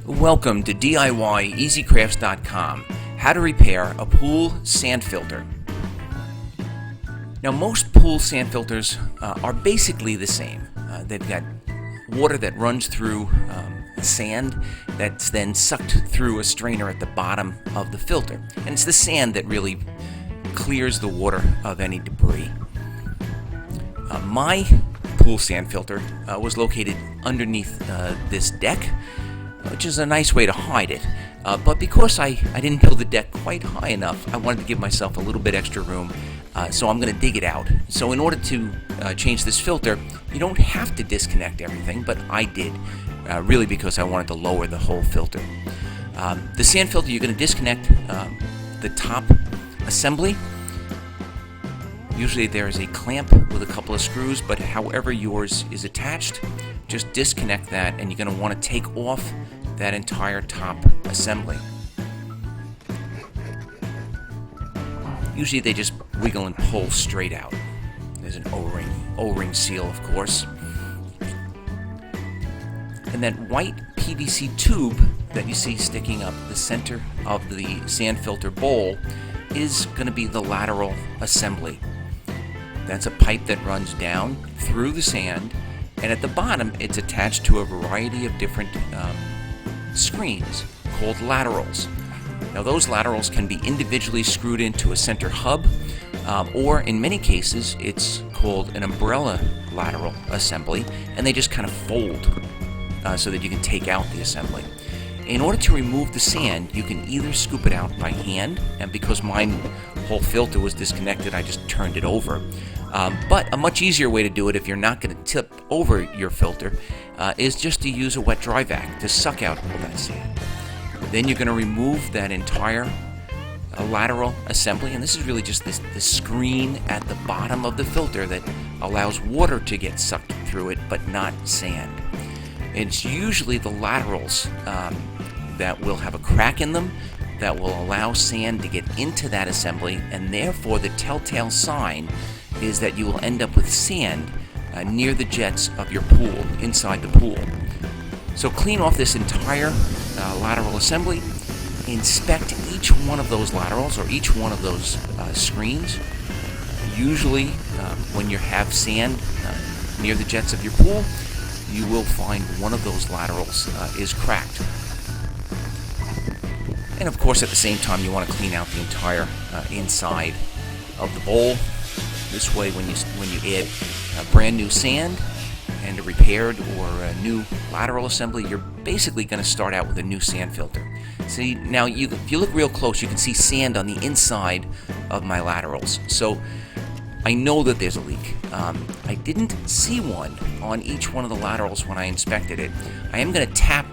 Welcome to DIYEasyCrafts.com, how to repair a pool sand filter. Now most pool sand filters are basically the same. They've got water that runs through sand that's then sucked through a strainer at the bottom of the filter. And it's the sand that really clears the water of any debris. My pool sand filter was located underneath this deck, which is a nice way to hide it. But because I didn't build the deck quite high enough, I wanted to give myself a little bit extra room, so I'm going to dig it out. So in order to change this filter, you don't have to disconnect everything, but I did, really because I wanted to lower the whole filter. The sand filter, you're going to disconnect the top assembly. Usually there is a clamp with a couple of screws, but however yours is attached, just disconnect that, and you're going to want to take off that entire top assembly. Usually they just wiggle and pull straight out. There's an O-ring seal, of course. And that white PVC tube that you see sticking up the center of the sand filter bowl is going to be the lateral assembly. That's a pipe that runs down through the sand, and at the bottom it's attached to a variety of different screens called laterals. Now those laterals can be individually screwed into a center hub, or in many cases it's called an umbrella lateral assembly, and they just kind of fold so that you can take out the assembly. In order to remove the sand, you can either scoop it out by hand, and because my whole filter was disconnected, I just turned it over. But a much easier way to do it, if you're not going to tip over your filter, is just to use a wet dry vac to suck out all that sand. Then you're going to remove that entire lateral assembly, and this is really just this screen at the bottom of the filter that allows water to get sucked through it, but not sand. It's usually the laterals that will have a crack in them that will allow sand to get into that assembly, and therefore the telltale sign is that you will end up with sand near the jets of your pool, inside the pool. So clean off this entire lateral assembly, inspect each one of those laterals or each one of those screens. Usually when you have sand near the jets of your pool, you will find one of those laterals is cracked. And of course at the same time you want to clean out the entire inside of the bowl. This way when you add brand new sand and a repaired or a new lateral assembly, you're basically going to start out with a new sand filter. See, now if you look real close, you can see sand on the inside of my laterals. So I know that there's a leak. I didn't see one on each one of the laterals when I inspected it. I am going to tap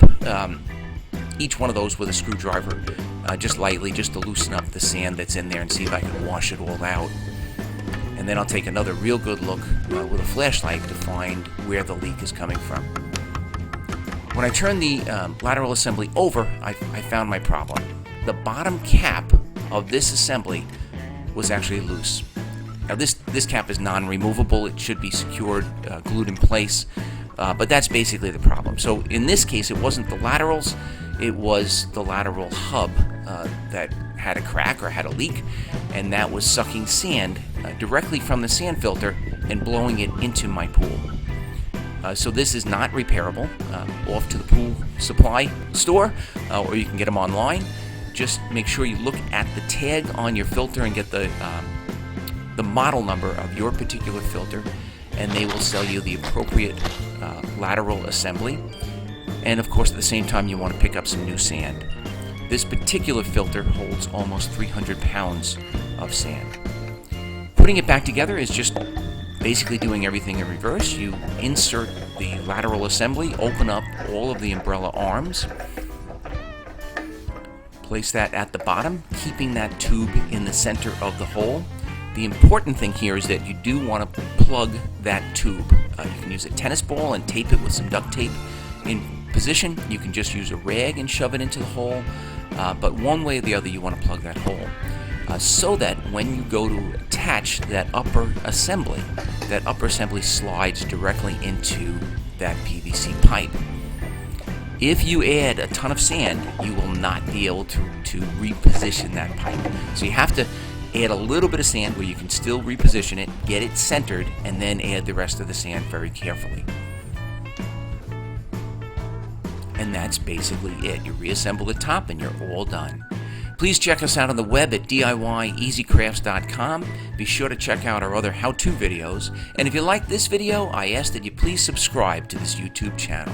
each one of those with a screwdriver, just lightly, just to loosen up the sand that's in there and see if I can wash it all out. And then I'll take another real good look with a flashlight to find where the leak is coming from. When I turned the lateral assembly over, I found my problem. The bottom cap of this assembly was actually loose. Now this cap is non-removable. It should be secured, glued in place, but that's basically the problem. So in this case, it wasn't the laterals, it was the lateral hub that had a crack or had a leak, and that was sucking sand directly from the sand filter and blowing it into my pool. So this is not repairable. Off to the pool supply store, or you can get them online. Just make sure you look at the tag on your filter and get the model number of your particular filter, and they will sell you the appropriate lateral assembly. And of course at the same time you want to pick up some new sand. This particular filter holds almost 300 pounds of sand. Putting it back together is just basically doing everything in reverse. You insert the lateral assembly, open up all of the umbrella arms, place that at the bottom, keeping that tube in the center of the hole. The important thing here is that you do want to plug that tube. You can use a tennis ball and tape it with some duct tape in position. You can just use a rag and shove it into the hole, but one way or the other you want to plug that hole so that when you go to attach that upper assembly slides directly into that PVC pipe. If you add a ton of sand, you will not be able to reposition that pipe. So you have to add a little bit of sand where you can still reposition it, get it centered, and then add the rest of the sand very carefully. And that's basically it. You reassemble the top and you're all done. Please check us out on the web at DIYEasyCrafts.com. Be sure to check out our other how-to videos. And if you like this video, I ask that you please subscribe to this YouTube channel.